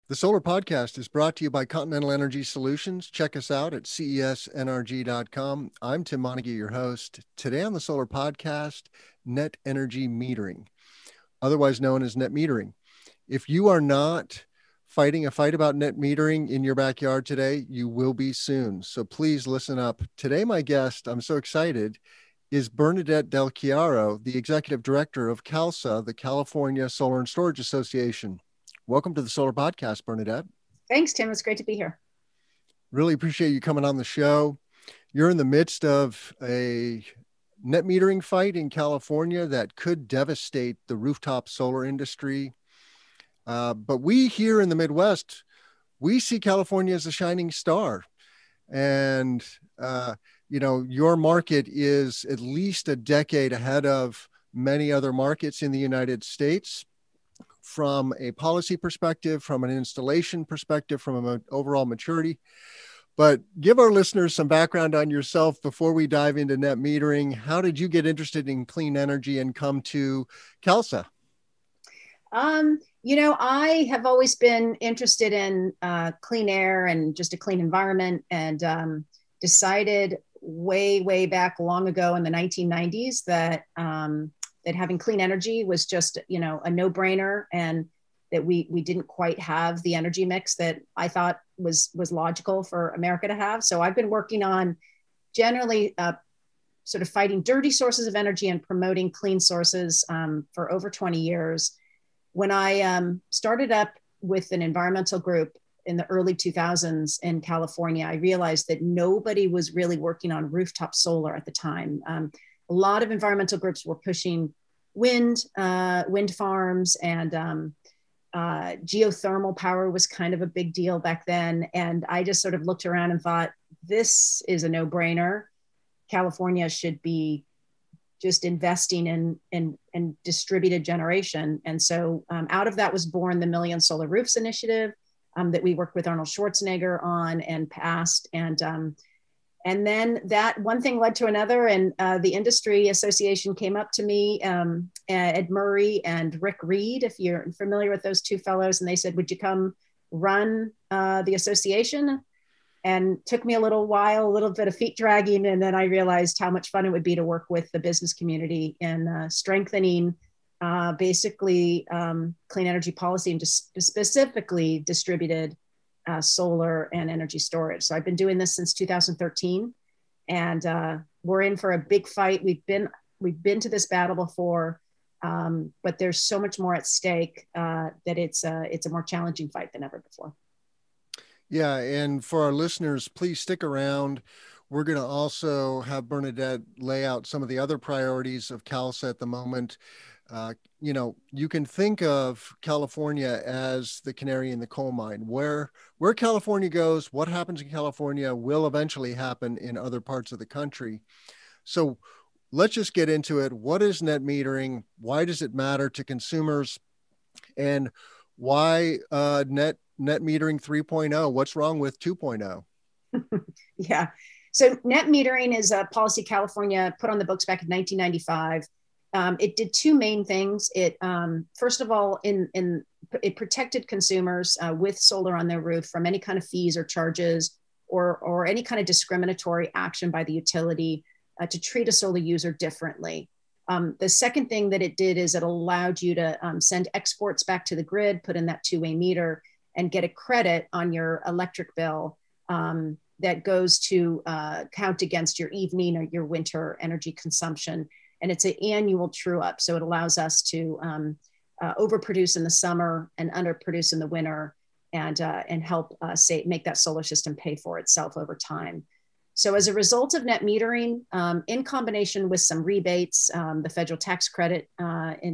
The Solar Podcast is brought to you by Continental Energy Solutions. Check us out at cesnrg.com. I'm Tim Montague, your host. Today on the Solar Podcast, net energy metering, otherwise known as net metering. If you are not fighting a fight about net metering in your backyard today, you will be soon. So please listen up. Today, my guest, I'm so excited, is Bernadette Del Chiaro, the Executive Director of CALSSA, the California Solar and Storage Association. Welcome to the Solar Podcast, Bernadette. Thanks, Tim. It's great to be here. Really appreciate you coming on the show. You're in the midst of a net metering fight in California that could devastate the rooftop solar industry. But we here in the Midwest, we see California as a shining star. And, your market is at least a decade ahead of many other markets in the United States. From a policy perspective, from an installation perspective, from an overall maturity. But give our listeners some background on yourself before we dive into net metering. How did you get interested in clean energy and come to CALSSA? I have always been interested in clean air and just a clean environment, and decided way back long ago in the 1990s that having clean energy was just, a no-brainer, and that we didn't quite have the energy mix that I thought was logical for America to have. So I've been working on generally sort of fighting dirty sources of energy and promoting clean sources for over 20 years. When I started up with an environmental group in the early 2000s in California, I realized that nobody was really working on rooftop solar at the time. A lot of environmental groups were pushing wind farms, and geothermal power was kind of a big deal back then. And I just sort of looked around and thought, this is a no-brainer. California should be just investing in distributed generation. And so out of that was born the Million Solar Roofs initiative that we worked with Arnold Schwarzenegger on and passed. And then that one thing led to another, and the industry association came up to me, Ed Murray and Rick Reed, if you're familiar with those two fellows, and they said, would you come run the association? And took me a little while, a little bit of feet dragging, and then I realized how much fun it would be to work with the business community in strengthening basically clean energy policy and just specifically distributed solar and energy storage. So I've been doing this since 2013, and we're in for a big fight. We've been to this battle before, but there's so much more at stake that it's a more challenging fight than ever before. Yeah, and for our listeners, please stick around. We're going to also have Bernadette lay out some of the other priorities of CALSSA at the moment. You can think of California as the canary in the coal mine. Where California goes, what happens in California will eventually happen in other parts of the country. So let's just get into it. What is net metering? Why does it matter to consumers? And why net metering 3.0? What's wrong with 2.0? Yeah. So net metering is a policy California put on the books back in 1995. It did two main things. It first of all, it protected consumers with solar on their roof from any kind of fees or charges or any kind of discriminatory action by the utility to treat a solar user differently. The second thing that it did is it allowed you to send exports back to the grid, put in that two-way meter, and get a credit on your electric bill that goes to count against your evening or your winter energy consumption. And it's an annual true up. So it allows us to overproduce in the summer and underproduce in the winter, and help make that solar system pay for itself over time. So as a result of net metering, in combination with some rebates, the federal tax credit,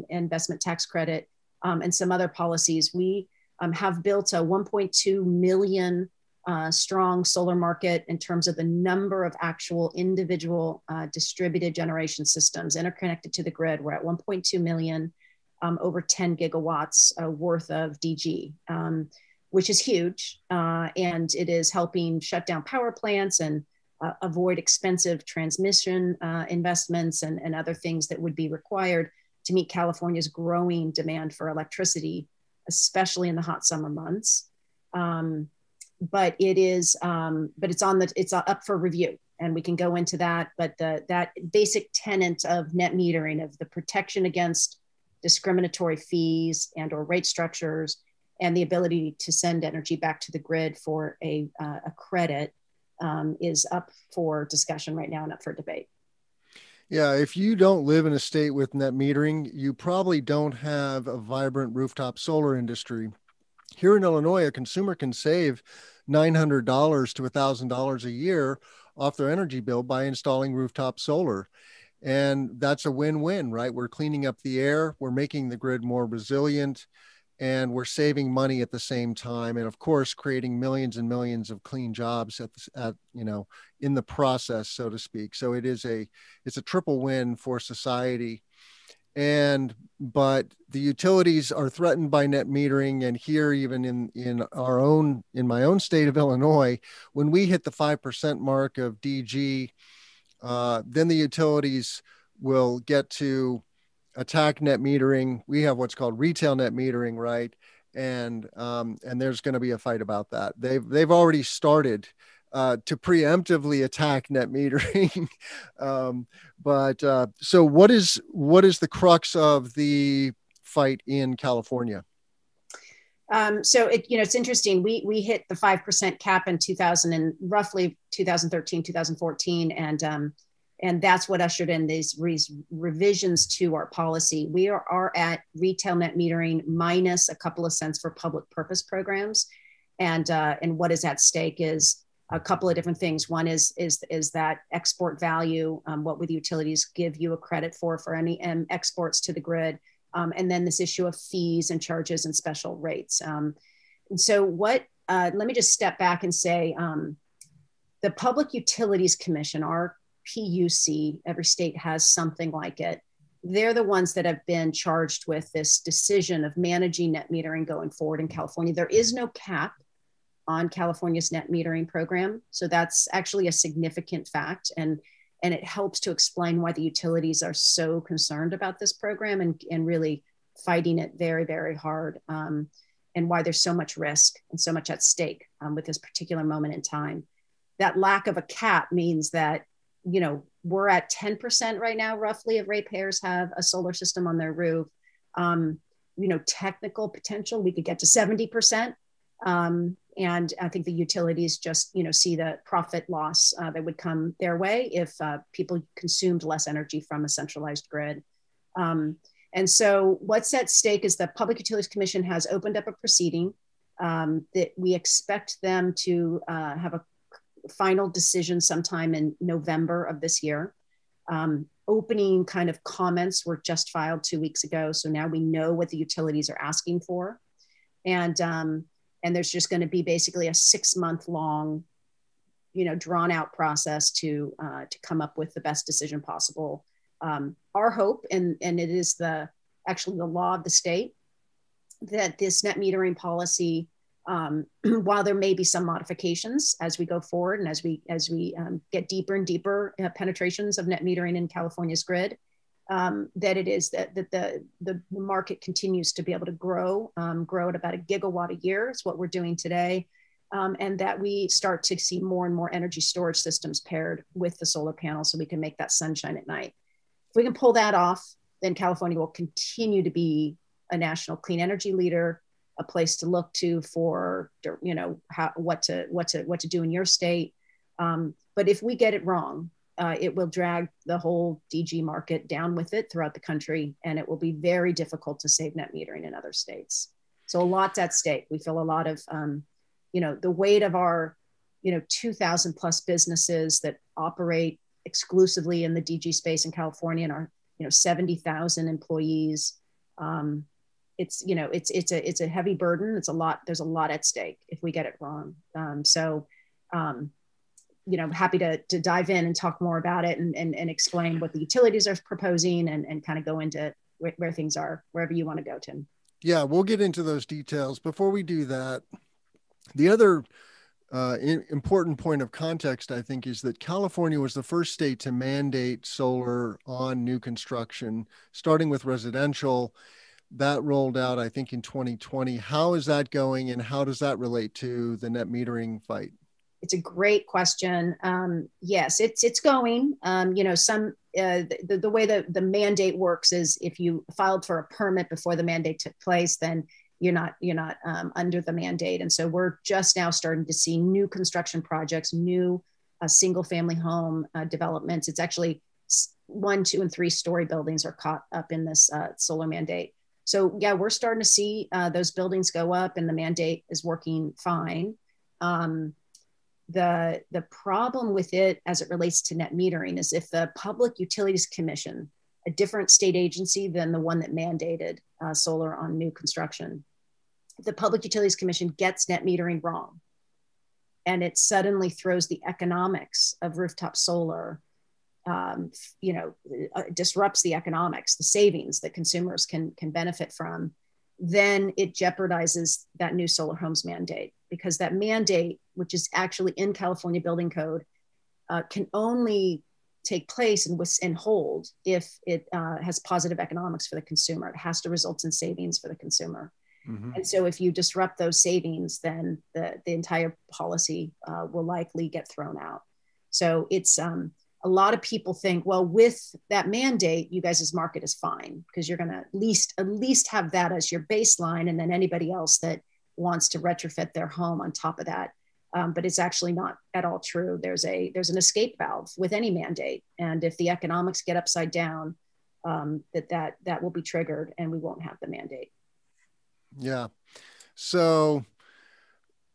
investment tax credit, and some other policies, we have built a 1.2 million strong solar market in terms of the number of actual individual distributed generation systems interconnected to the grid. We're at 1.2 million, over 10 gigawatts worth of DG, which is huge. And it is helping shut down power plants and avoid expensive transmission investments and other things that would be required to meet California's growing demand for electricity, especially in the hot summer months. But it's it's up for review, and we can go into that. But that basic tenet of net metering, of the protection against discriminatory fees and or rate structures, and the ability to send energy back to the grid for a credit, is up for discussion right now and up for debate. Yeah, if you don't live in a state with net metering, you probably don't have a vibrant rooftop solar industry. Here in Illinois, a consumer can save $900 to $1,000 a year off their energy bill by installing rooftop solar. And that's a win-win, right? We're cleaning up the air, we're making the grid more resilient, and we're saving money at the same time. And of course, creating millions and millions of clean jobs in the process, so to speak. So it's a triple win for society. But the utilities are threatened by net metering. And here, even in my own state of Illinois, when we hit the 5% mark of DG, then the utilities will get to attack net metering. We have what's called retail net metering, right? And there's going to be a fight about that. They've already started to preemptively attack net metering. So what is the crux of the fight in California? So it's interesting. We hit the 5% cap in roughly 2013, 2014, and that's what ushered in these revisions to our policy. We are at retail net metering minus a couple of cents for public purpose programs, and what is at stake is a couple of different things. One is that export value. What would the utilities give you a credit for any exports to the grid? And then this issue of fees and charges and special rates. And so let me just step back and say, the Public Utilities Commission, our PUC, every state has something like it. They're the ones that have been charged with this decision of managing net metering going forward in California. There is no cap on California's net metering program. So that's actually a significant fact. And it helps to explain why the utilities are so concerned about this program and really fighting it very, very hard, and why there's so much risk and so much at stake with this particular moment in time. That lack of a cap means that, we're at 10% right now, roughly, of ratepayers have a solar system on their roof. Technical potential, we could get to 70%. And I think the utilities just, see the profit loss that would come their way if people consumed less energy from a centralized grid. And so what's at stake is the Public Utilities Commission has opened up a proceeding that we expect them to have a final decision sometime in November of this year. Opening kind of comments were just filed 2 weeks ago. So now we know what the utilities are asking for. And there's just going to be basically a 6-month long, drawn out process to come up with the best decision possible. Our hope, and it is actually the law of the state, that this net metering policy, while there may be some modifications as we go forward and as we get deeper and deeper penetrations of net metering in California's grid, that it is that the market continues to be able to grow at about a gigawatt a year is what we're doing today, and that we start to see more and more energy storage systems paired with the solar panels so we can make that sunshine at night. If we can pull that off, then California will continue to be a national clean energy leader, a place to look to for, what to do in your state. But if we get it wrong, it will drag the whole DG market down with it throughout the country, and it will be very difficult to save net metering in other states. So a lot's at stake. We feel a lot of, the weight of our, 2,000 plus businesses that operate exclusively in the DG space in California and our, 70,000 employees. It's a heavy burden. It's a lot. There's a lot at stake if we get it wrong. Happy to dive in and talk more about it and explain what the utilities are proposing and kind of go into where things are, wherever you want to go, Tim. Yeah, we'll get into those details. Before we do that, the other important point of context, I think, is that California was the first state to mandate solar on new construction, starting with residential. that rolled out, I think, in 2020. How is that going, and how does that relate to the net metering fight? It's a great question. Yes, it's going. The way the mandate works is if you filed for a permit before the mandate took place, then you're not under the mandate. And so we're just now starting to see new construction projects, new single family home developments. It's actually 1, 2, and 3-story buildings are caught up in this solar mandate. So yeah, we're starting to see those buildings go up, and the mandate is working fine. The problem with it as it relates to net metering is if the Public Utilities Commission, a different state agency than the one that mandated solar on new construction, if the Public Utilities Commission gets net metering wrong, and it suddenly throws the economics of rooftop solar, disrupts the economics, the savings that consumers can benefit from, then it jeopardizes that new solar homes mandate, because that mandate, which is actually in California Building Code, can only take place and hold if it has positive economics for the consumer. It has to result in savings for the consumer. Mm-hmm. And so if you disrupt those savings, then the entire policy will likely get thrown out. So it's a lot of people think, well, with that mandate, you guys' market is fine because you're going to at least have that as your baseline, and then anybody else that wants to retrofit their home on top of that. But it's actually not at all true. There's an escape valve with any mandate, and if the economics get upside down, that will be triggered, and we won't have the mandate. Yeah. So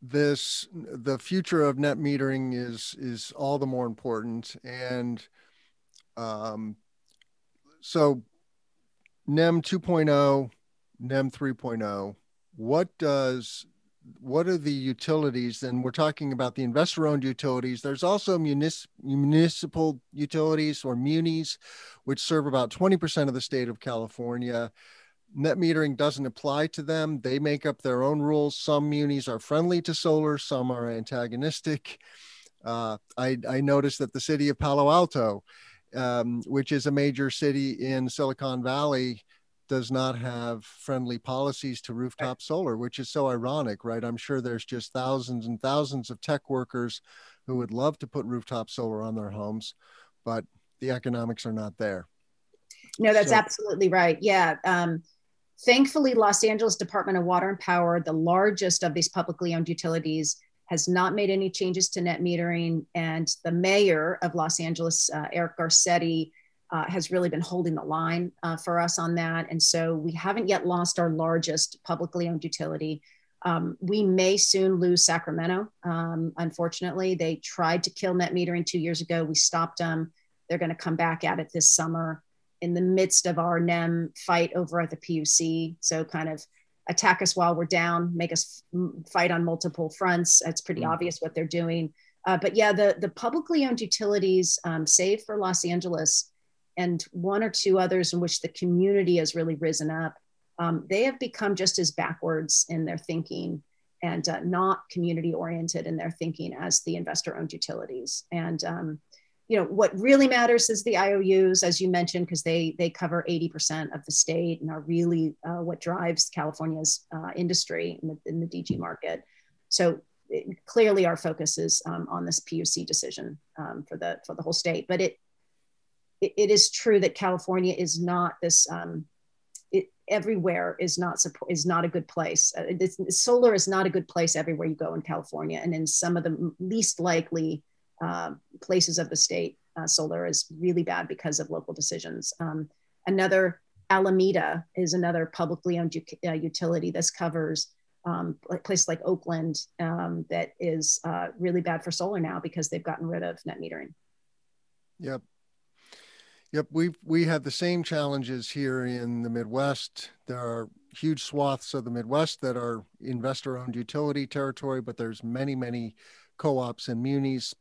the future of net metering is all the more important, and so NEM 2.0, NEM 3.0, what are the utilities? And we're talking about the investor-owned utilities. There's also municipal utilities, or munis, which serve about 20% of the state of California. Net metering doesn't apply to them. They make up their own rules. Some munis are friendly to solar, some are antagonistic. I noticed that the city of Palo Alto, which is a major city in Silicon Valley, does not have friendly policies to rooftop solar, which is so ironic, right? I'm sure there's just thousands and thousands of tech workers who would love to put rooftop solar on their homes, but the economics are not there. No, that's absolutely right. Yeah. Thankfully, Los Angeles Department of Water and Power, the largest of these publicly owned utilities, has not made any changes to net metering. And the mayor of Los Angeles, Eric Garcetti, has really been holding the line for us on that. And so we haven't yet lost our largest publicly owned utility. We may soon lose Sacramento. Unfortunately, they tried to kill net metering 2 years ago. We stopped them. They're going to come back at it this summer in the midst of our NEM fight over at the PUC. So kind of attack us while we're down, make us fight on multiple fronts. It's pretty obvious what they're doing. But yeah, the publicly owned utilities, save for Los Angeles and 1 or 2 others in which the community has really risen up, they have become just as backwards in their thinking and not community oriented in their thinking as the investor owned utilities. And what really matters is the IOUs, as you mentioned, because they cover 80% of the state and are really what drives California's industry in the DG market. So clearly our focus is on this PUC decision for the whole state. But it is true that California is not this, everywhere is not a good place. Solar is not a good place everywhere you go in California. And in some of the least likely places of the state, solar is really bad because of local decisions. Another, Alameda is another publicly owned utility. This covers places like Oakland that is really bad for solar now because they've gotten rid of net metering. Yep. We have the same challenges here in the Midwest. There are huge swaths of the Midwest that are investor-owned utility territory, but there's many co-ops and munis.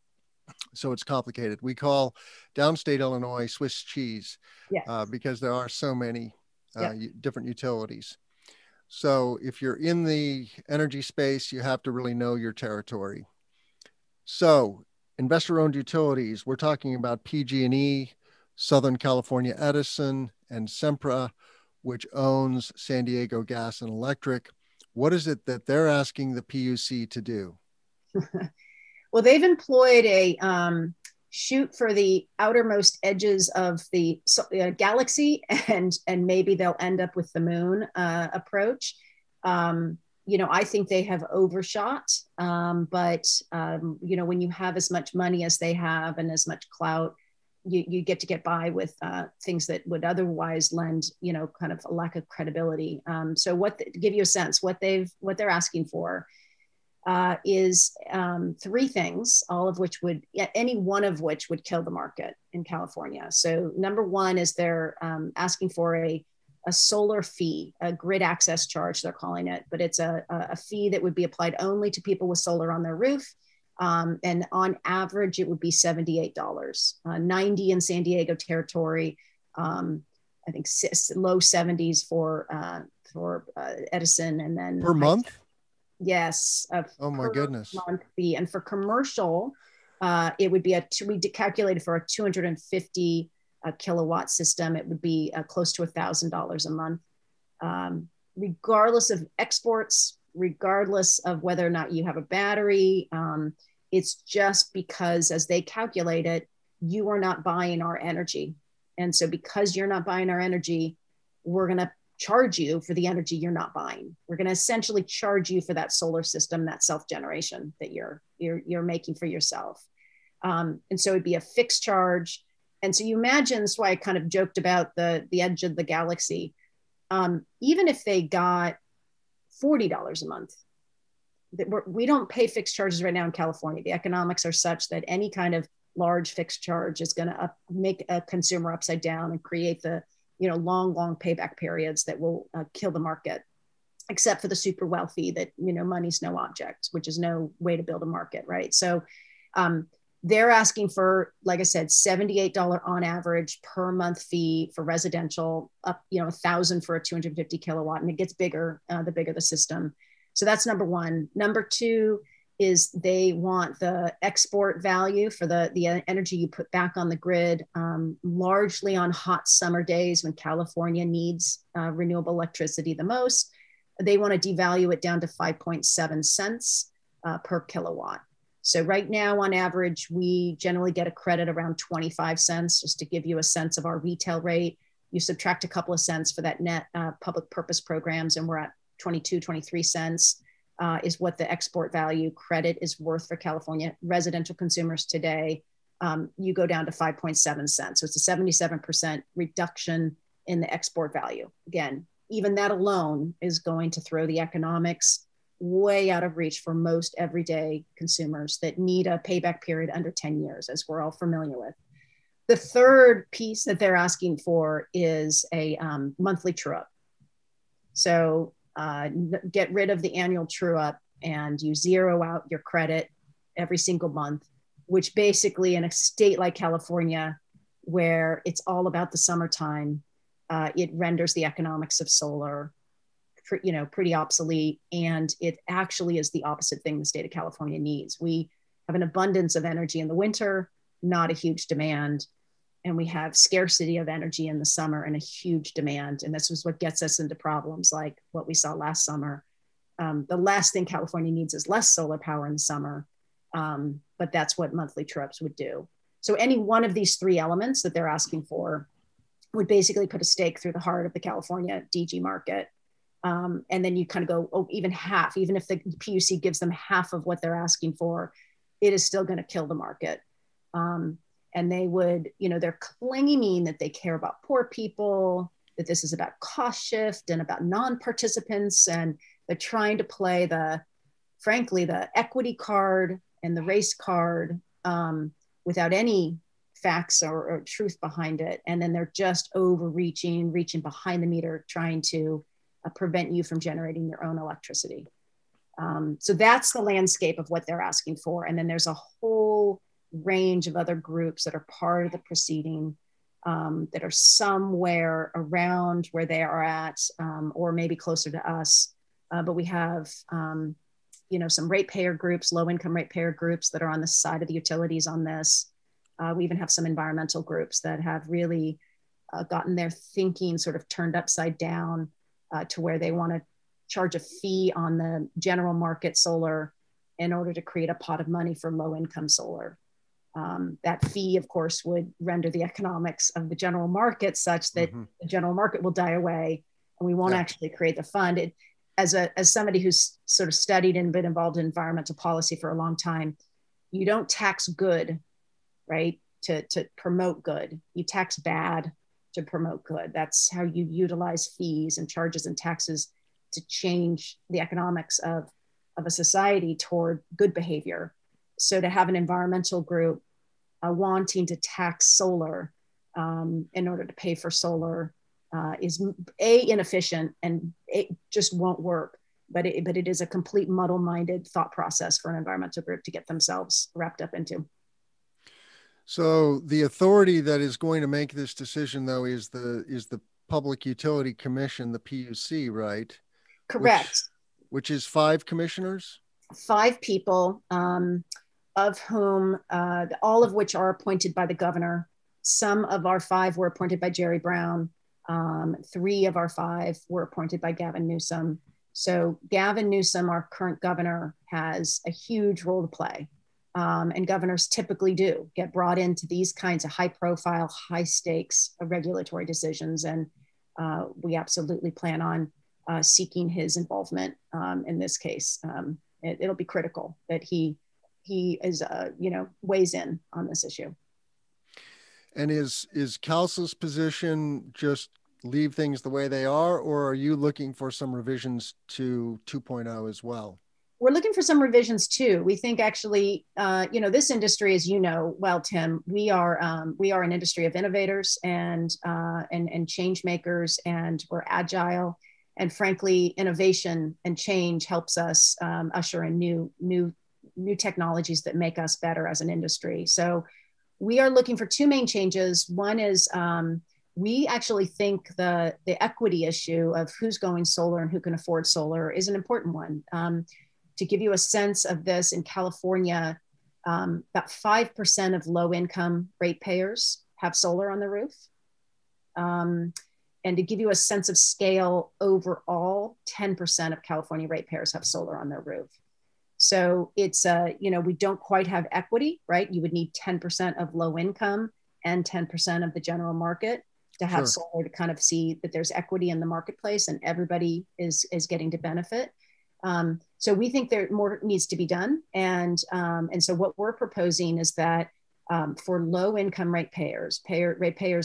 So it's complicated. We call downstate Illinois Swiss cheese, yes, because there are so many different utilities. So if you're in the energy space, you have to really know your territory. So investor-owned utilities, we're talking about PG&E, Southern California Edison, and Sempra. which owns San Diego Gas and Electric. What is it that they're asking the PUC to do? Well, they've employed a shoot for the outermost edges of the galaxy, and maybe they'll end up with the moon approach. I think they have overshot, but when you have as much money as they have and as much clout, you get to get by with things that would otherwise lend, kind of a lack of credibility. So to give you a sense, what they're asking for is three things, any one of which would kill the market in California. So number one is they're asking for a solar fee, a grid access charge, they're calling it, but it's a fee that would be applied only to people with solar on their roof. And on average, it would be $78, 90 in San Diego territory. I think low 70s for Edison, and then per month. Yes. Oh my goodness. Month fee. And for commercial, it would be we calculated for a 250 kilowatt system. It would be close to $1,000 a month, regardless of exports, regardless of whether or not you have a battery. It's just because, as they calculate it, you are not buying our energy. And so because you're not buying our energy, we're going to charge you for the energy you're not buying. We're going to essentially charge you for that solar system, that self-generation that you're making for yourself. And so it'd be a fixed charge. And so you imagine, that's why I kind of joked about the edge of the galaxy. Even if they got $40 a month, we don't pay fixed charges right now in California. The economics are such that any kind of large fixed charge is going to make a consumer upside down and create the long payback periods that will kill the market, except for the super wealthy that, money's no object, which is no way to build a market, right? So they're asking for, like I said, $78 on average per month fee for residential, up, $1,000 for a 250 kilowatt, and it gets bigger, the bigger the system. So that's number one. Number two is they want the export value for the energy you put back on the grid, largely on hot summer days when California needs renewable electricity the most. They want to devalue it down to 5.7 cents per kilowatt. So right now, on average, we generally get a credit around 25 cents, just to give you a sense of our retail rate. You subtract a couple of cents for that net public purpose programs, and we're at 22, 23 cents. Is what the export value credit is worth for California residential consumers today. You go down to 5.7 cents. So it's a 77% reduction in the export value. Again, even that alone is going to throw the economics way out of reach for most everyday consumers that need a payback period under 10 years, as we're all familiar with. The third piece that they're asking for is a monthly true-up. So get rid of the annual true up, and you zero out your credit every single month, which basically, in a state like California, where it's all about the summertime, it renders the economics of solar pretty obsolete. And it actually is the opposite thing the state of California needs. We have an abundance of energy in the winter, not a huge demand. And we have scarcity of energy in the summer and a huge demand. And this is what gets us into problems like what we saw last summer. The last thing California needs is less solar power in the summer, but that's what monthly true-ups would do. So any one of these three elements that they're asking for would basically put a stake through the heart of the California DG market. And then you kind of go, even half, even if the PUC gives them half of what they're asking for, it is still going to kill the market. And they would, they're claiming that they care about poor people, that this is about cost shift and about non-participants. And they're trying to play frankly, the equity card and the race card without any facts or truth behind it. And then they're just reaching behind the meter, trying to prevent you from generating your own electricity. So that's the landscape of what they're asking for. And then there's a whole range of other groups that are part of the proceeding that are somewhere around where they are at, or maybe closer to us. But we have, some ratepayer groups, low-income ratepayer groups that are on the side of the utilities on this. We even have some environmental groups that have really gotten their thinking sort of turned upside down to where they want to charge a fee on the general market solar in order to create a pot of money for low income solar. That fee, of course, would render the economics of the general market such that the general market will die away and we won't actually create the fund. As somebody who's sort of studied and been involved in environmental policy for a long time, you don't tax good, right, to promote good. You tax bad to promote good. That's how you utilize fees and charges and taxes to change the economics of a society toward good behavior. So to have an environmental group wanting to tax solar in order to pay for solar is inefficient, and it just won't work. But it is a complete muddle-minded thought process for an environmental group to get themselves wrapped up into. So the authority that is going to make this decision, though, is the Public Utility Commission, the PUC, right? Correct. Which is 5 commissioners? 5 people, of whom all of which are appointed by the governor. Some of our 5 were appointed by Jerry Brown. 3 of our 5 were appointed by Gavin Newsom. So Gavin Newsom, our current governor, has a huge role to play. And governors typically do get brought into these kinds of high profile, high stakes regulatory decisions. And we absolutely plan on seeking his involvement in this case. It'll be critical that he is, weighs in on this issue. And is CALSSA's position just leave things the way they are, or are you looking for some revisions to 2.0 as well? We're looking for some revisions too. We think actually, this industry, as you know well, Tim, we are an industry of innovators and change makers, and we're agile. And frankly, innovation and change helps us usher in new technologies that make us better as an industry. So we are looking for 2 main changes. One is we actually think the equity issue of who's going solar and who can afford solar is an important one. To give you a sense of this, in California, about 5% of low-income ratepayers have solar on the roof. And to give you a sense of scale, overall, 10% of California ratepayers have solar on their roof. So it's, we don't quite have equity, right? You would need 10% of low income and 10% of the general market to have solar to kind of see that there's equity in the marketplace and everybody is getting to benefit. So we think there more needs to be done. And so what we're proposing is that for low income ratepayers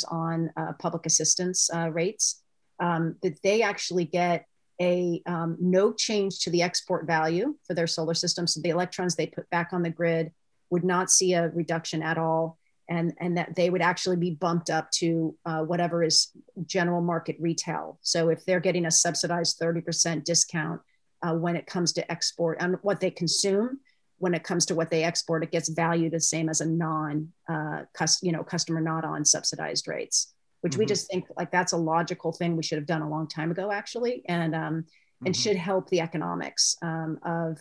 on public assistance rates, that they actually get a no change to the export value for their solar system. So the electrons they put back on the grid would not see a reduction at all. And that they would actually be bumped up to whatever is general market retail. So if they're getting a subsidized 30% discount when it comes to export and what they consume, when it comes to what they export, it gets valued the same as a customer not on subsidized rates, which we just think like that's a logical thing we should have done a long time ago, actually, and should help the economics of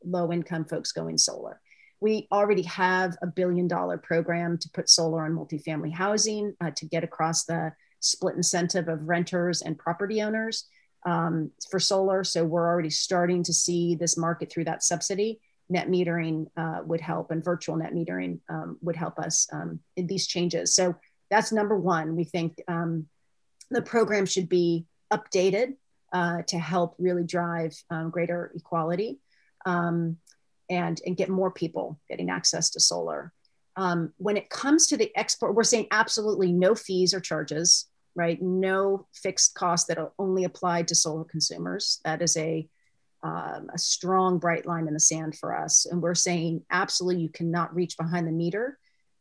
low income folks going solar. We already have $1 billion program to put solar on multifamily housing to get across the split incentive of renters and property owners for solar. So we're already starting to see this market through that subsidy. Net metering would help, and virtual net metering would help us in these changes. So that's number one. We think the program should be updated to help really drive greater equality. And get more people getting access to solar. When it comes to the export, we're saying absolutely no fees or charges, right? No fixed costs that are only applied to solar consumers. That is a strong, bright line in the sand for us. And we're saying absolutely you cannot reach behind the meter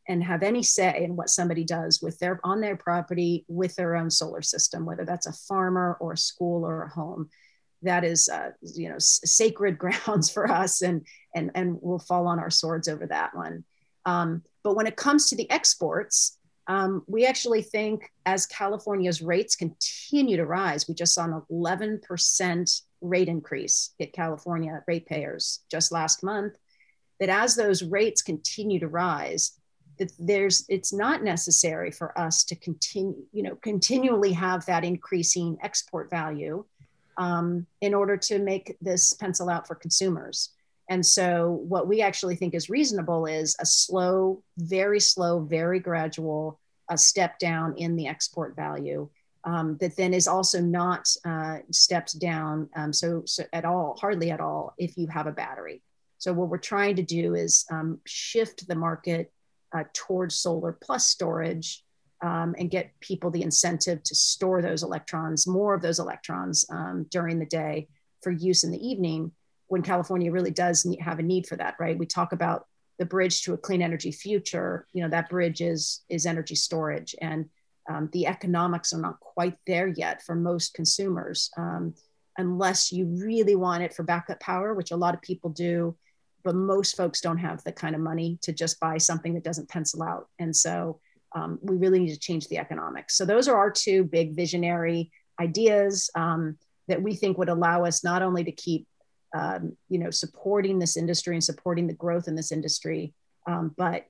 and have any say in what somebody does on their property with their own solar system, whether that's a farmer or a school or a home. That is, sacred grounds for us, and we'll fall on our swords over that one. But when it comes to the exports, we actually think as California's rates continue to rise, we just saw an 11% rate increase at California ratepayers just last month, that as those rates continue to rise, it's not necessary for us to continually have that increasing export value in order to make this pencil out for consumers. And so what we actually think is reasonable is a slow, very gradual step down in the export value that then is also not stepped down so at all, hardly at all, if you have a battery. So what we're trying to do is shift the market towards solar plus storage and get people the incentive to store those electrons, more of those electrons during the day for use in the evening, when California really does have a need for that, right? We talk about the bridge to a clean energy future. You know, that bridge is energy storage, and the economics are not quite there yet for most consumers, unless you really want it for backup power, which a lot of people do, but most folks don't have the kind of money to just buy something that doesn't pencil out. And so we really need to change the economics. So those are our two big visionary ideas that we think would allow us not only to keep supporting this industry and supporting the growth in this industry, but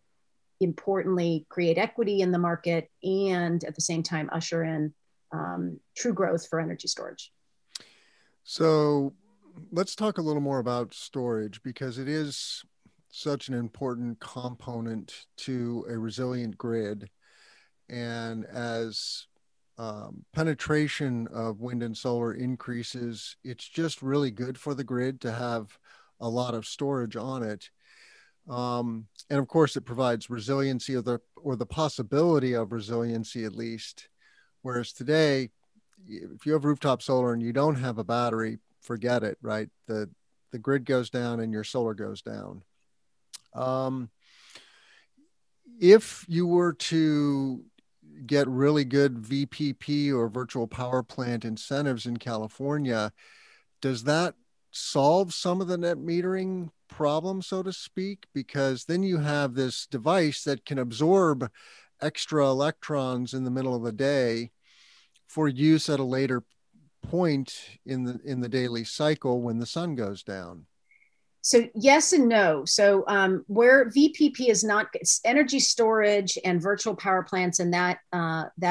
importantly, create equity in the market and at the same time usher in true growth for energy storage. So let's talk a little more about storage, because it is such an important component to a resilient grid. And as penetration of wind and solar increases, it's just really good for the grid to have a lot of storage on it. And of course, it provides resiliency or the possibility of resiliency, at least. Whereas today, if you have rooftop solar and you don't have a battery, forget it, right? The grid goes down and your solar goes down. If you were to get really good VPP or virtual power plant incentives in California, does that solve some of the net metering problem, so to speak? Because then you have this device that can absorb extra electrons in the middle of the day for use at a later point in the daily cycle when the sun goes down. So yes and no. So where VPP is not, it's energy storage and virtual power plants, and that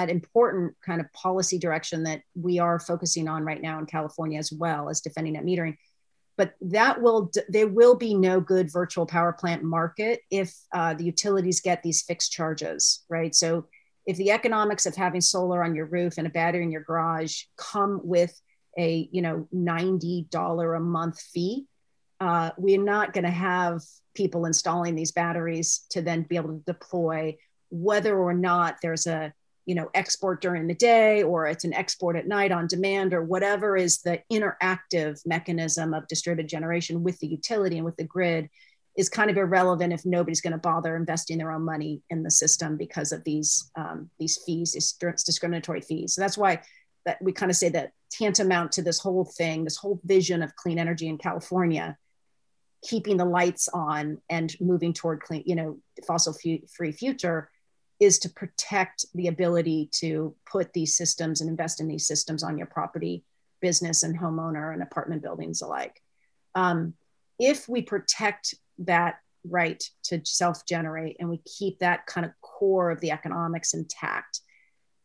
important kind of policy direction that we are focusing on right now in California, as well as defending net metering. But there will be no good virtual power plant market if the utilities get these fixed charges, right? So if the economics of having solar on your roof and a battery in your garage come with a $90 a month fee, we're not going to have people installing these batteries to then be able to deploy, whether or not there's a export during the day or it's an export at night on demand, or whatever is the interactive mechanism of distributed generation with the utility and with the grid is kind of irrelevant if nobody's going to bother investing their own money in the system because of these fees, these discriminatory fees. So that's why that we kind of say that tantamount to this whole thing, this whole vision of clean energy in California, keeping the lights on and moving toward clean, fossil free future, is to protect the ability to put these systems and invest in these systems on your property, business and homeowner and apartment buildings alike. If we protect that right to self-generate and we keep that kind of core of the economics intact,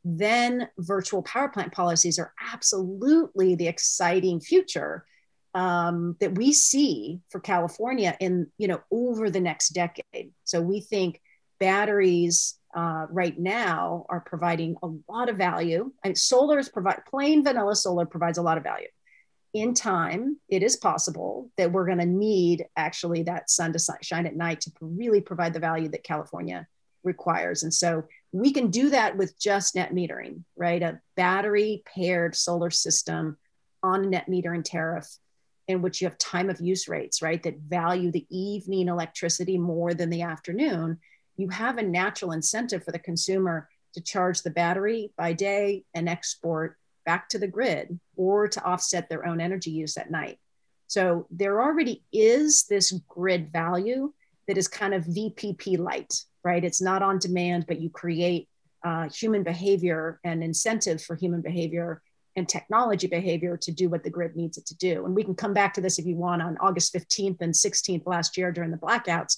then virtual power plant policies are absolutely the exciting future that we see for California in, over the next decade. So we think batteries right now are providing a lot of value, and plain vanilla solar provides a lot of value. In time, it is possible that we're going to need actually that sun to shine at night to really provide the value that California requires. And so we can do that with just net metering, right? A battery paired solar system on a net metering tariff in which you have time of use rates, right? That value the evening electricity more than the afternoon. You have a natural incentive for the consumer to charge the battery by day and export back to the grid, or to offset their own energy use at night. So there already is this grid value that is kind of VPP light, right? It's not on demand, but you create human behavior and incentive for human behavior and technology behavior to do what the grid needs it to do. And we can come back to this if you want on August 15th and 16th last year during the blackouts.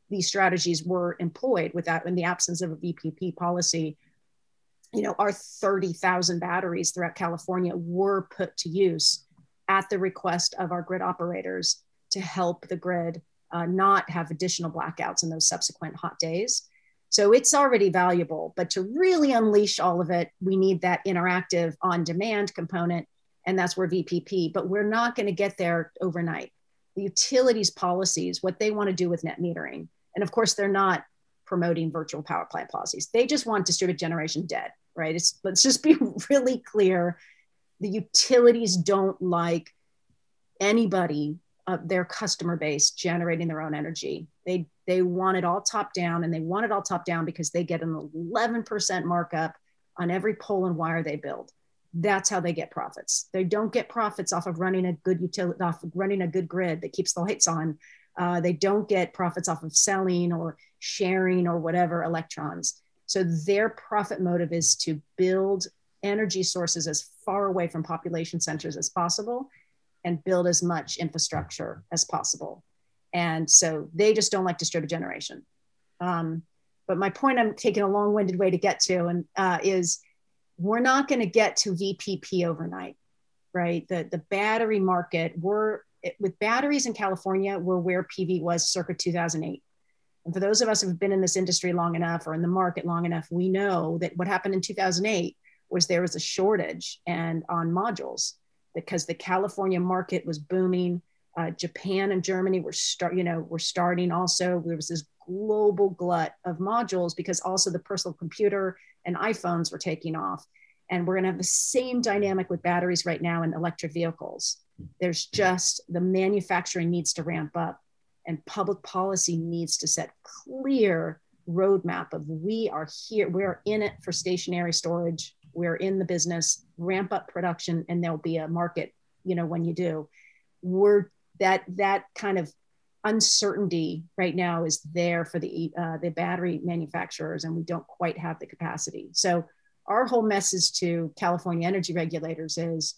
these strategies were employed without, in the absence of a VPP policy, our 30,000 batteries throughout California were put to use at the request of our grid operators to help the grid not have additional blackouts in those subsequent hot days. So it's already valuable, but to really unleash all of it, we need that interactive on-demand component, and that's where VPP, but we're not going to get there overnight. The utilities policies, what they want to do with net metering, and of course they're not promoting virtual power plant policies. They just want distributed generation dead, right? Let's just be really clear. The utilities don't like anybody, their customer base, generating their own energy. They want it all top down, and they want it all top down because they get an 11% markup on every pole and wire they build. That's how they get profits. They don't get profits off of running a good utility, off of running a good grid that keeps the lights on. They don't get profits off of selling or sharing or whatever electrons. So their profit motive is to build energy sources as far away from population centers as possible and build as much infrastructure as possible. And so they just don't like distributed generation. But my point I'm taking a long-winded way to get to is we're not going to get to VPP overnight, right? The battery market, with batteries in California, we're where PV was circa 2008. And for those of us who've been in this industry long enough or in the market long enough, we know that what happened in 2008 was there was a shortage on modules because the California market was booming. Japan and Germany were starting also. There was this global glut of modules because also the personal computer and iPhones were taking off. And we're going to have the same dynamic with batteries right now in electric vehicles. There's just the manufacturing needs to ramp up, and public policy needs to set clear roadmap of we are here, we're in it for stationary storage, we're in the business, ramp up production, and there'll be a market, when you do. That kind of uncertainty right now is there for the battery manufacturers, and we don't quite have the capacity. So our whole message to California energy regulators is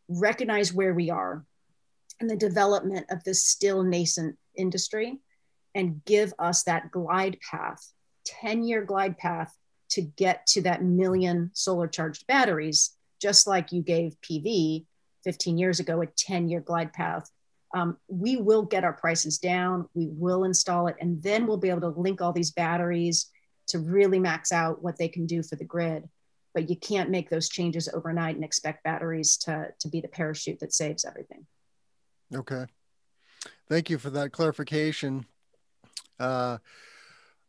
recognize where we are in the development of this still nascent industry and give us that glide path, 10-year glide path to get to that 1 million solar charged batteries, just like you gave PV 15 years ago, a 10-year glide path. We will get our prices down, we will install it, and then we'll be able to link all these batteries to really max out what they can do for the grid. But you can't make those changes overnight and expect batteries to be the parachute that saves everything. Okay. Thank you for that clarification. I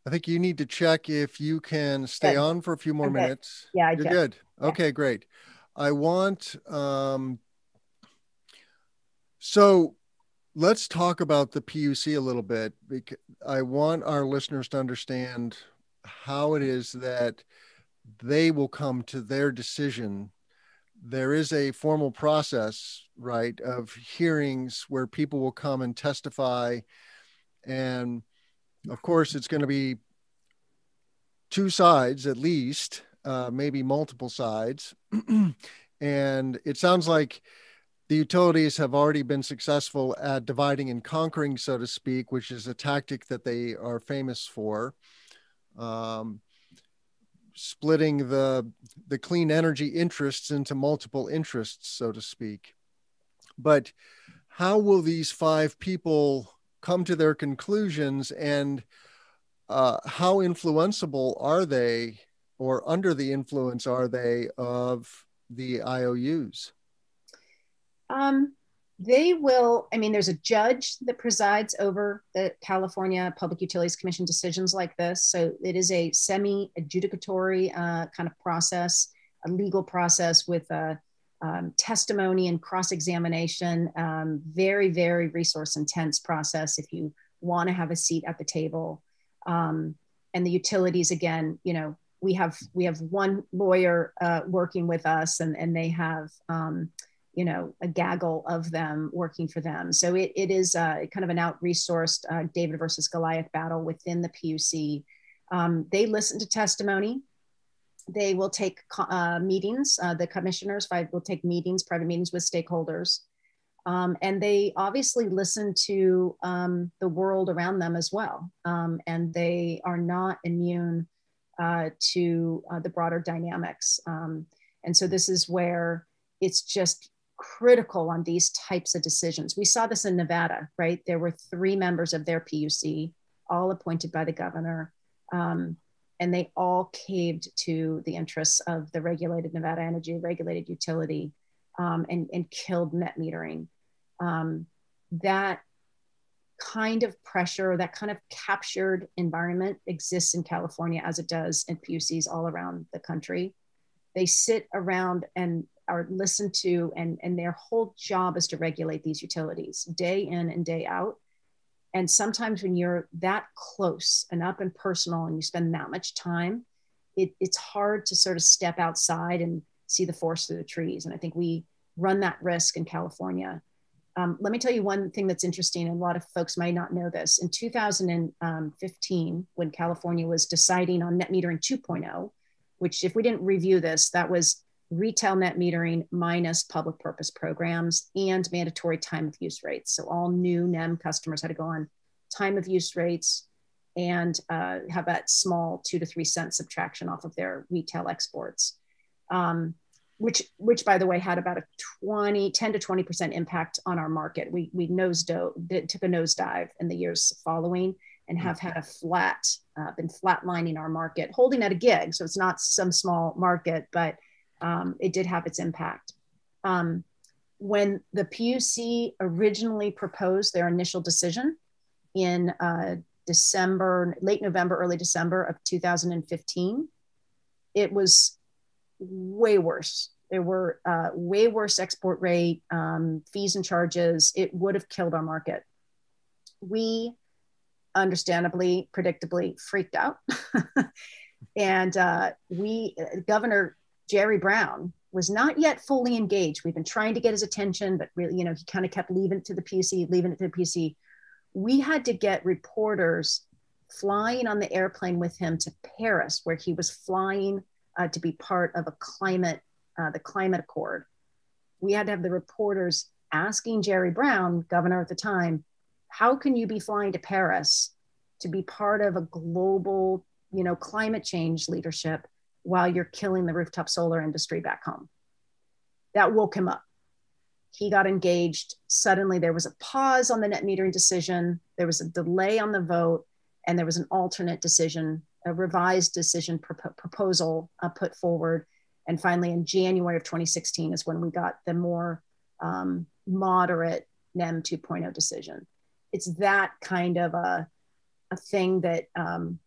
think you need to check if you can stay on for a few more minutes. Yeah, you're good. Okay, great. I want, so let's talk about the PUC a little bit, because I want our listeners to understand how it is that they will come to their decision. There is a formal process, right, of hearings where people will come and testify. And of course, it's going to be two sides at least, maybe multiple sides. And it sounds like the utilities have already been successful at dividing and conquering, so to speak, which is a tactic that they are famous for. Splitting the clean energy interests into multiple interests, so to speak. But how will these five people come to their conclusions, and how influenceable are they, or under the influence are they of the IOUs? They will, there's a judge that presides over the California Public Utilities Commission decisions like this. So it is a semi-adjudicatory kind of process, a legal process with testimony and cross-examination, very, very resource intense process if you want to have a seat at the table. And the utilities, again, we have one lawyer working with us, and they have a gaggle of them working for them. So it is kind of an out-resourced David versus Goliath battle within the PUC. They listen to testimony. They will take meetings. The commissioners will take meetings, private meetings with stakeholders. And they obviously listen to the world around them as well. And they are not immune to the broader dynamics. And so this is where it's just critical on these types of decisions. We saw this in Nevada, right? There were 3 members of their PUC, all appointed by the governor. And they all caved to the interests of the regulated Nevada Energy Regulated Utility and killed net metering. That kind of pressure, that kind of captured environment exists in California as it does in PUCs all around the country. They sit around and are listened to, and their whole job is to regulate these utilities day in and day out. And sometimes when you're that close and up and personal and you spend that much time, it's hard to sort of step outside and see the forest through the trees. And I think we run that risk in California. Let me tell you one thing that's interesting, and a lot of folks might not know this. In 2015, when California was deciding on net metering 2.0, which if we didn't review this, that was retail net metering minus public purpose programs and mandatory time of use rates. So all new NEM customers had to go on time of use rates and have that small 2 to 3 cent subtraction off of their retail exports. Which by the way, had about a 10 to 20% impact on our market. We took a nosedive in the years following and have had been flatlining our market, holding at a gig. So it's not some small market, but it did have its impact. When the PUC originally proposed their initial decision in December, late November, early December of 2015, it was way worse. There were way worse export rate, fees and charges. It would have killed our market. We understandably, predictably freaked out. And Governor Jerry Brown was not yet fully engaged. We've been trying to get his attention, but really, he kind of kept leaving it to the PUC. We had to get reporters flying on the airplane with him to Paris, where he was flying to be part of the climate accord. We had to have the reporters asking Jerry Brown, governor at the time, how can you be flying to Paris to be part of a global, climate change leadership while you're killing the rooftop solar industry back home? That woke him up. He got engaged. Suddenly there was a pause on the net metering decision. There was a delay on the vote, and there was an alternate decision, a revised decision proposal put forward. And finally, in January of 2016 is when we got the more moderate NEM 2.0 decision. It's that kind of a thing that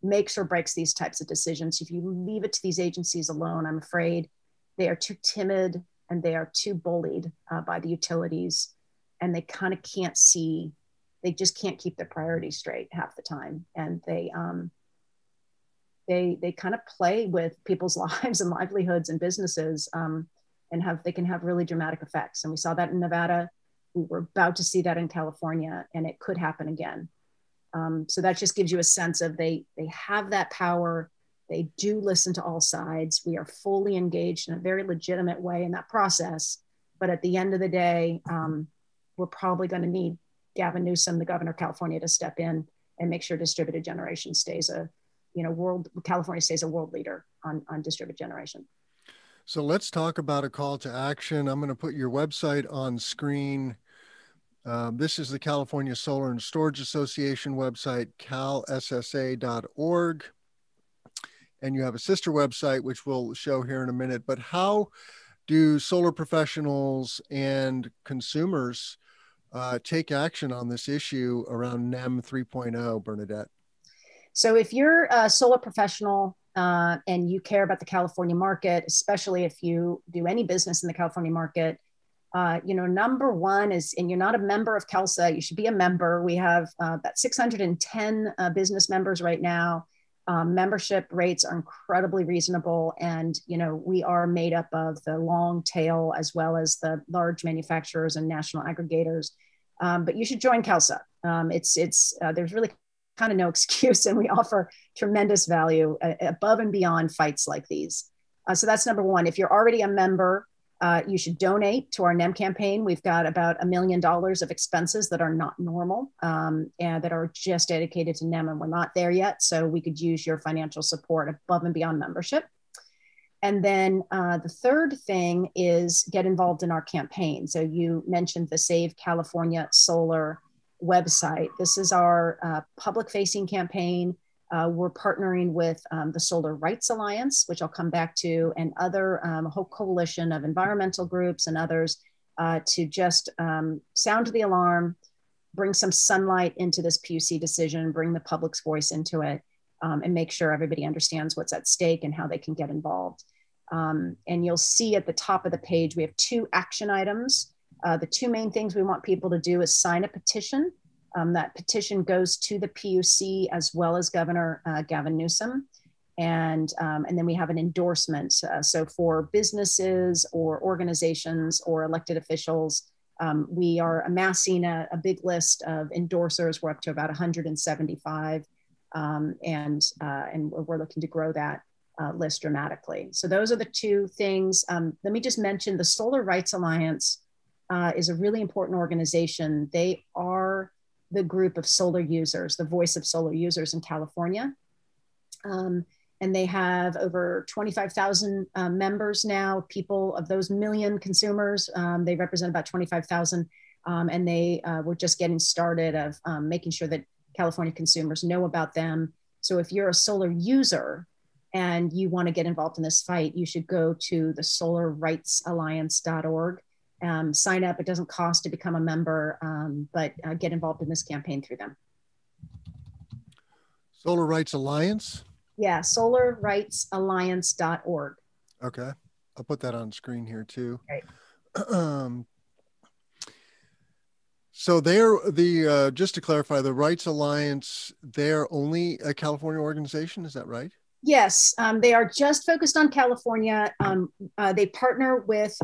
makes or breaks these types of decisions. If you leave it to these agencies alone, I'm afraid they are too timid and they are too bullied by the utilities, and they kind of can't see, they just can't keep their priorities straight half the time. And they kind of play with people's lives and livelihoods and businesses, and they can have really dramatic effects. And we saw that in Nevada. We were about to see that in California, and it could happen again. So that just gives you a sense of they have that power. They do listen to all sides. We are fully engaged in a very legitimate way in that process. But at the end of the day, we're probably going to need Gavin Newsom, the governor of California, to step in and make sure distributed generation stays California stays a world leader on distributed generation. So let's talk about a call to action. I'm going to put your website on screen. This is the California Solar and Storage Association website, calssa.org. And you have a sister website, which we'll show here in a minute. But how do solar professionals and consumers take action on this issue around NEM 3.0, Bernadette? So if you're a solar professional and you care about the California market, especially if you do any business in the California market, number one is, and you're not a member of CALSSA, you should be a member. We have about 610 business members right now. Membership rates are incredibly reasonable. And, we are made up of the long tail as well as the large manufacturers and national aggregators. But you should join CALSSA. There's really kind of no excuse, and we offer tremendous value above and beyond fights like these. So that's number one. If you're already a member, You should donate to our NEM campaign. We've got about $1 million of expenses that are not normal and that are just dedicated to NEM, and we're not there yet. So we could use your financial support above and beyond membership. And then the third thing is get involved in our campaign. So you mentioned the Save California Solar website. This is our public-facing campaign. We're partnering with the Solar Rights Alliance, which I'll come back to, and other a whole coalition of environmental groups and others to just sound the alarm, bring some sunlight into this PUC decision, bring the public's voice into it, and make sure everybody understands what's at stake and how they can get involved. And you'll see at the top of the page, we have 2 action items. The 2 main things we want people to do is sign a petition. That petition goes to the PUC as well as Governor Gavin Newsom. And then we have an endorsement. So for businesses or organizations or elected officials, we are amassing a big list of endorsers. We're up to about 175. And we're looking to grow that list dramatically. So those are the 2 things. Let me just mention the Solar Rights Alliance is a really important organization. They are the group of solar users, the voice of solar users in California. And they have over 25,000 members now, people of those million consumers. They represent about 25,000. And they were just getting started of making sure that California consumers know about them. So if you're a solar user and you want to get involved in this fight, you should go to the solarrightsalliance.org. Sign up. It doesn't cost to become a member, but get involved in this campaign through them. Solar Rights Alliance? Yeah, solarrightsalliance.org. Okay. I'll put that on screen here too. Right. So they're just to clarify, the Rights Alliance, they're only a California organization. Is that right? Yes, they are just focused on California. They partner with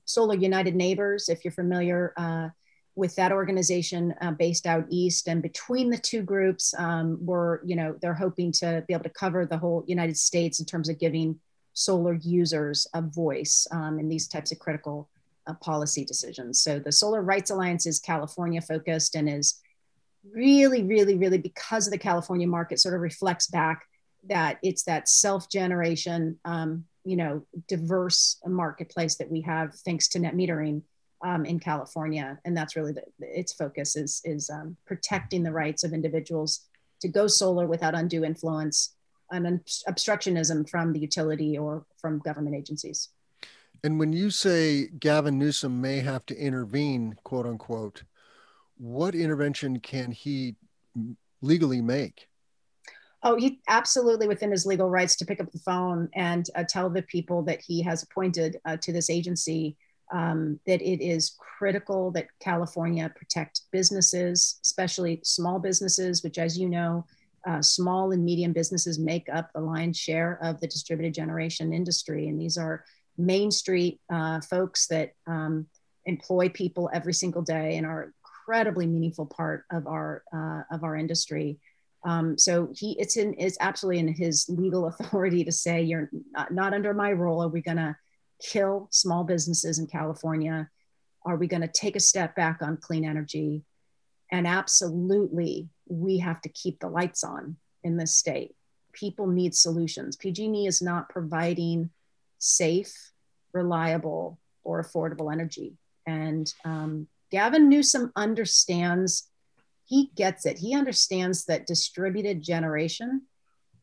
Solar United Neighbors, if you're familiar with that organization based out east. And between the 2 groups, they're hoping to be able to cover the whole United States in terms of giving solar users a voice in these types of critical policy decisions. So the Solar Rights Alliance is California focused and is really, really, really, because of the California market, sort of reflects back that it's that self-generation, diverse marketplace that we have thanks to net metering in California. And that's really its focus is protecting the rights of individuals to go solar without undue influence and obstructionism from the utility or from government agencies. And when you say Gavin Newsom may have to intervene, quote unquote, what intervention can he legally make? Oh, he absolutely within his legal rights to pick up the phone and tell the people that he has appointed to this agency that it is critical that California protect businesses, especially small businesses, which, as you know, small and medium businesses make up the lion's share of the distributed generation industry. And these are Main Street folks that employ people every single day and are incredibly meaningful part of our industry. So it's absolutely in his legal authority to say, you're not under my rule. Are we going to kill small businesses in California? Are we going to take a step back on clean energy? And absolutely, we have to keep the lights on in this state. People need solutions. PG&E is not providing safe, reliable, or affordable energy. And Gavin Newsom understands. He gets it. He understands that distributed generation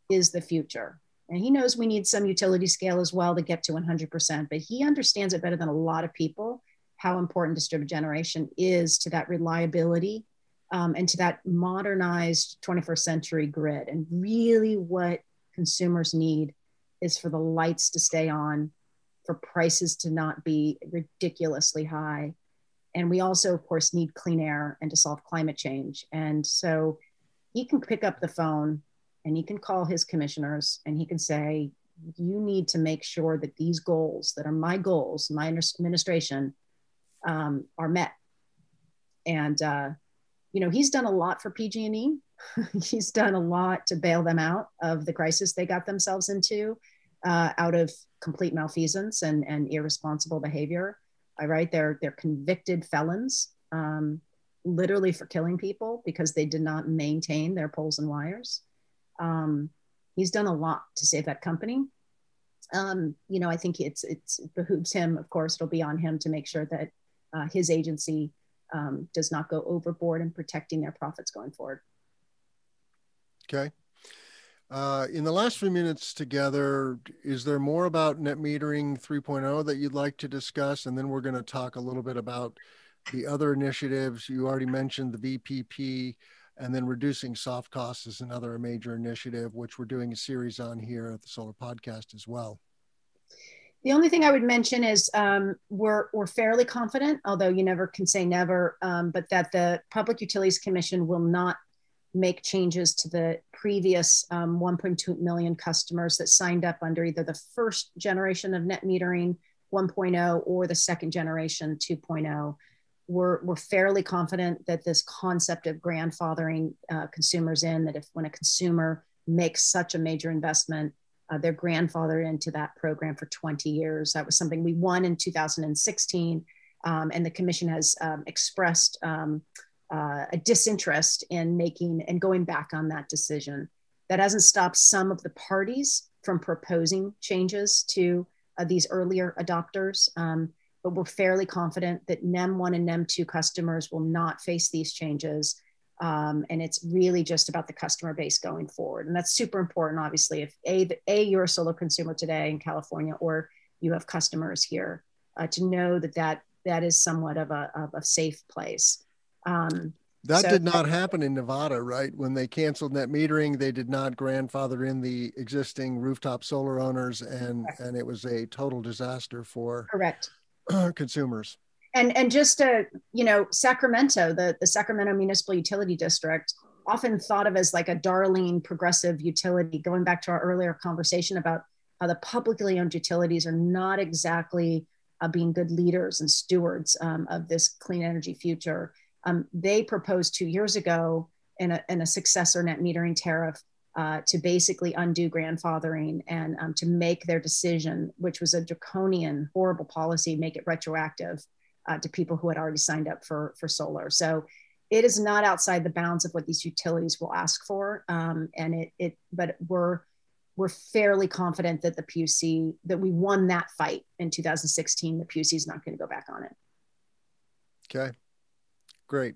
is the future. And he knows we need some utility scale as well to get to 100%, but he understands it better than a lot of people, how important distributed generation is to that reliability and to that modernized 21st century grid. And really what consumers need is for the lights to stay on, for prices to not be ridiculously high. And we also, of course, need clean air and to solve climate change. And so he can pick up the phone and he can call his commissioners and he can say, you need to make sure that these goals that are my goals, my administration, are met. And, he's done a lot for PG&E. He's done a lot to bail them out of the crisis they got themselves into. out of complete malfeasance and irresponsible behavior. Right? They're convicted felons, literally for killing people because they did not maintain their poles and wires. He's done a lot to save that company. I think it behooves him, of course, it'll be on him to make sure that his agency does not go overboard in protecting their profits going forward. Okay. In the last few minutes together, is there more about net metering 3.0 that you'd like to discuss? And then we're going to talk a little bit about the other initiatives. You already mentioned the VPP, and then reducing soft costs is another major initiative, which we're doing a series on here at the Solar Podcast as well. The only thing I would mention is we're fairly confident, although you never can say never, but that the Public Utilities Commission will not make changes to the previous 1.2 million customers that signed up under either the first generation of net metering 1.0 or the second generation 2.0. We're fairly confident that this concept of grandfathering consumers in, that if when a consumer makes such a major investment, they're grandfathered into that program for 20 years. That was something we won in 2016, and the commission has expressed a disinterest in making and going back on that decision. That hasn't stopped some of the parties from proposing changes to these earlier adopters, but we're fairly confident that NEM 1 and NEM 2 customers will not face these changes. And it's really just about the customer base going forward. And that's super important, obviously, if you're a solar consumer today in California, or you have customers here, to know that is somewhat of a safe place. That did not happen in Nevada, right? When they canceled net metering, they did not grandfather in the existing rooftop solar owners, and it was a total disaster for consumers. And just Sacramento, the Sacramento Municipal Utility District, often thought of as like a darling progressive utility, going back to our earlier conversation about how the publicly owned utilities are not exactly being good leaders and stewards of this clean energy future. They proposed 2 years ago in a successor net metering tariff to basically undo grandfathering and to make their decision, which was a draconian, horrible policy, make it retroactive to people who had already signed up for solar. So it is not outside the bounds of what these utilities will ask for. But we're fairly confident that the PUC, that we won that fight in 2016, the PUC is not going to go back on it. Okay, great.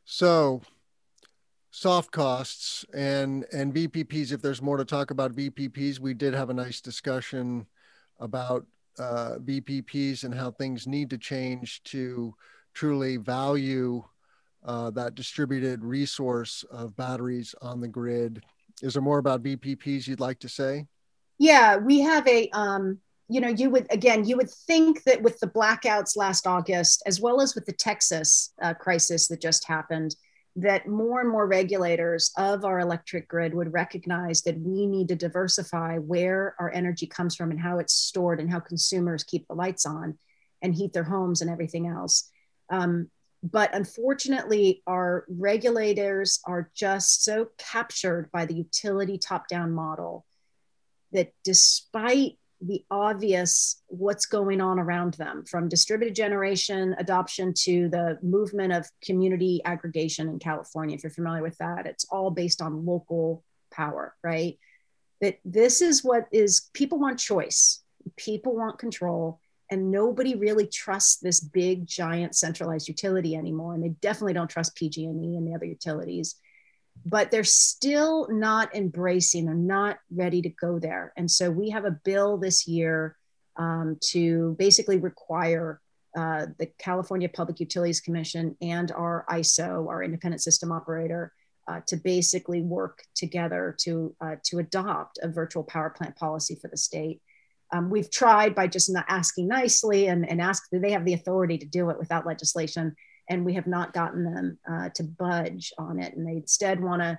So soft costs and VPPs, if there's more to talk about VPPs, we did have a nice discussion about VPPs and how things need to change to truly value that distributed resource of batteries on the grid. Is there more about VPPs you'd like to say? Yeah, we have you would think that with the blackouts last August, as well as with the Texas crisis that just happened, that more and more regulators of our electric grid would recognize that we need to diversify where our energy comes from and how it's stored and how consumers keep the lights on and heat their homes and everything else. But unfortunately, our regulators are just so captured by the utility top-down model that despite the obvious what's going on around them, from distributed generation adoption to the movement of community aggregation in California, if you're familiar with that, it's all based on local power, right? That this is what is, people want choice, people want control, and nobody really trusts this big, giant centralized utility anymore. And they definitely don't trust PG&E and the other utilities. But they're still not embracing, they're not ready to go there. And so we have a bill this year to basically require the California Public Utilities Commission and our ISO, our independent system operator, to basically work together to adopt a virtual power plant policy for the state. We've tried by just not asking nicely and ask, do they have the authority to do it without legislation? And we have not gotten them to budge on it. And they instead want to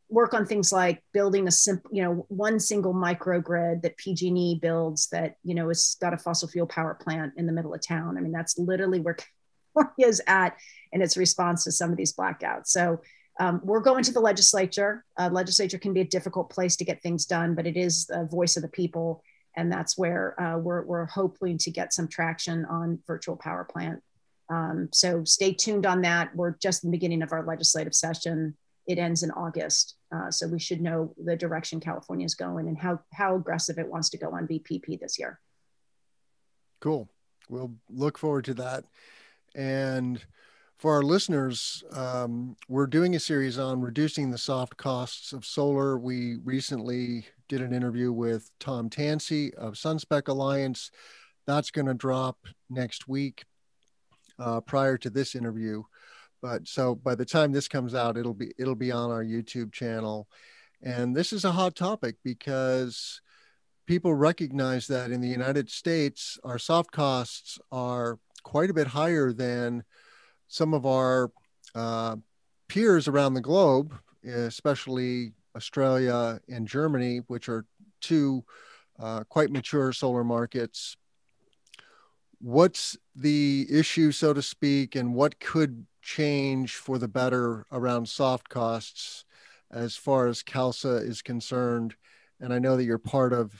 work on things like building one single microgrid that PG&E builds that, has got a fossil fuel power plant in the middle of town. I mean, that's literally where California is at in its response to some of these blackouts. So we're going to the legislature. Legislature can be a difficult place to get things done, but it is the voice of the people. And that's where we're hoping to get some traction on virtual power plant. So stay tuned on that. We're just in the beginning of our legislative session. It ends in August. So we should know the direction California is going and how aggressive it wants to go on VPP this year. Cool. We'll look forward to that. And for our listeners, we're doing a series on reducing the soft costs of solar. We recently did an interview with Tom Tansey of Sunspec Alliance. That's going to drop next week prior to this interview. But so by the time this comes out, it'll be on our YouTube channel. And this is a hot topic because people recognize that in the United States, our soft costs are quite a bit higher than some of our peers around the globe, especially Australia and Germany, which are two quite mature solar markets. What's the issue, so to speak, and what could change for the better around soft costs as far as CALSSA is concerned? And I know that you're part of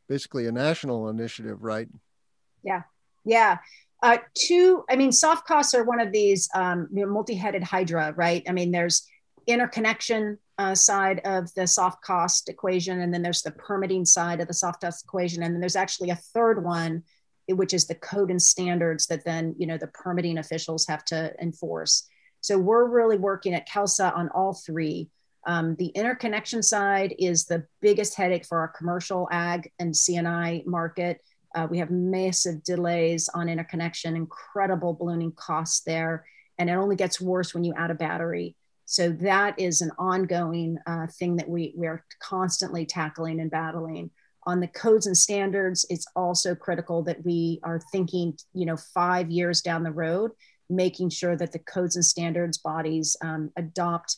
basically a national initiative, right? Yeah. Soft costs are one of these multi-headed hydra, right? I mean, there's interconnection side of the soft cost equation, and then there's the permitting side of the soft cost equation, and then there's actually a third one, which is the code and standards that then the permitting officials have to enforce. So we're really working at CALSSA on all three. The interconnection side is the biggest headache for our commercial ag and CNI market. We have massive delays on interconnection, incredible ballooning costs there, and it only gets worse when you add a battery. So that is an ongoing thing that we are constantly tackling and battling. On the codes and standards, it's also critical that we are thinking, 5 years down the road, making sure that the codes and standards bodies adopt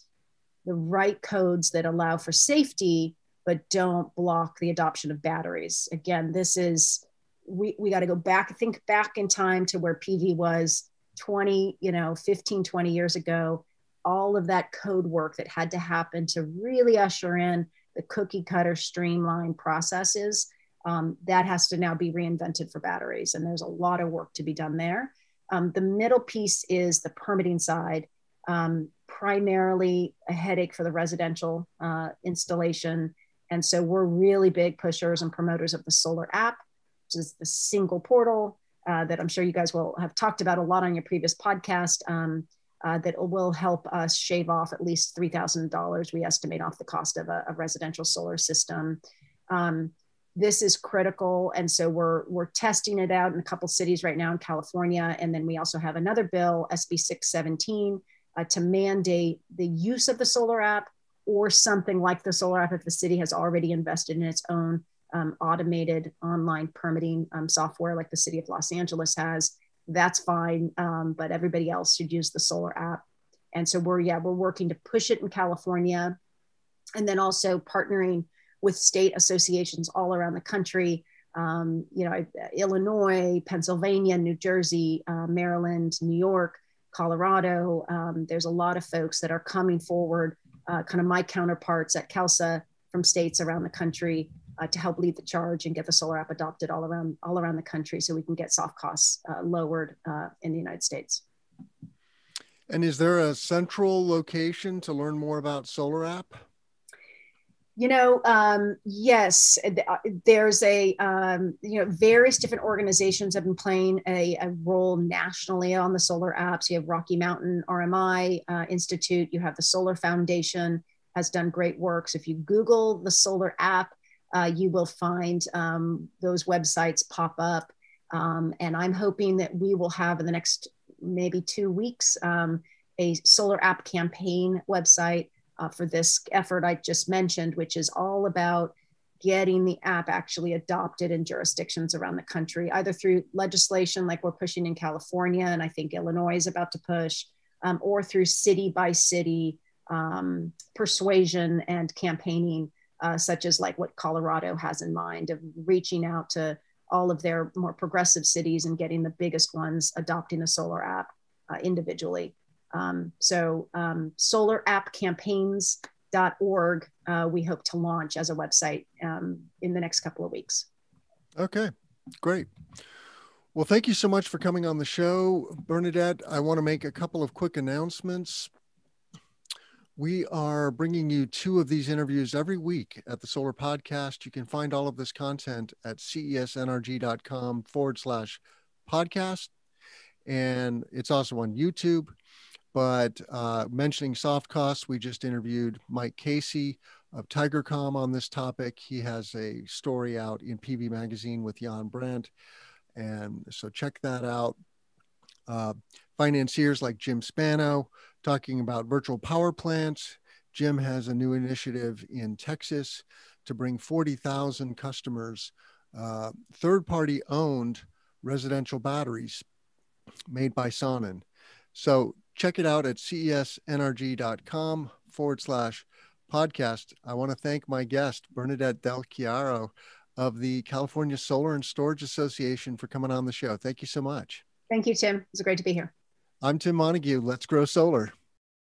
the right codes that allow for safety, but don't block the adoption of batteries. Again, this is, we got to go back, think back in time to where PV was 15, 20 years ago. All of that code work that had to happen to really usher in the cookie cutter streamlined processes, that has to now be reinvented for batteries. And there's a lot of work to be done there. The middle piece is the permitting side, primarily a headache for the residential installation. And so we're really big pushers and promoters of the solar app, which is the single portal that I'm sure you guys will have talked about a lot on your previous podcast. That will help us shave off at least $3,000, we estimate, off the cost of a residential solar system. This is critical. And so we're testing it out in a couple cities right now in California. And then we also have another bill, SB 617, to mandate the use of the solar app or something like the solar app if the city has already invested in its own automated online permitting software like the city of Los Angeles has. That's fine, but everybody else should use the solar app. And so we're working to push it in California, and then also partnering with state associations all around the country. Illinois, Pennsylvania, New Jersey, Maryland, New York, Colorado. There's a lot of folks that are coming forward, kind of my counterparts at CALSSA from states around the country, to help lead the charge and get the solar app adopted all around the country, so we can get soft costs lowered in the United States. And is there a central location to learn more about solar app? Yes, there's various different organizations have been playing a role nationally on the solar apps. You have Rocky Mountain RMI Institute. You have the Solar Foundation has done great work. So if you Google the solar app, you will find those websites pop up. And I'm hoping that we will have in the next maybe 2 weeks a solar app campaign website for this effort I just mentioned, which is all about getting the app actually adopted in jurisdictions around the country, either through legislation like we're pushing in California, and I think Illinois is about to push, or through city by city persuasion and campaigning, such as like what Colorado has in mind of reaching out to all of their more progressive cities and getting the biggest ones adopting a solar app individually. solarappcampaigns.org, we hope to launch as a website in the next couple of weeks. Okay, great. Well, thank you so much for coming on the show, Bernadette. I want to make a couple of quick announcements. We are bringing you 2 of these interviews every week at the Solar Podcast. You can find all of this content at cesnrg.com/podcast. And it's also on YouTube. But mentioning soft costs, we just interviewed Mike Casey of TigerCom on this topic. He has a story out in PV Magazine with Jan Brandt. And so check that out. Financiers like Jim Spano talking about virtual power plants. Jim has a new initiative in Texas to bring 40,000 customers, third-party owned residential batteries made by Sonnen. So check it out at cesnrg.com/podcast. I want to thank my guest, Bernadette Del Chiaro of the California Solar and Storage Association, for coming on the show. Thank you so much. Thank you, Tim. It was great to be here. I'm Tim Montague. Let's grow solar.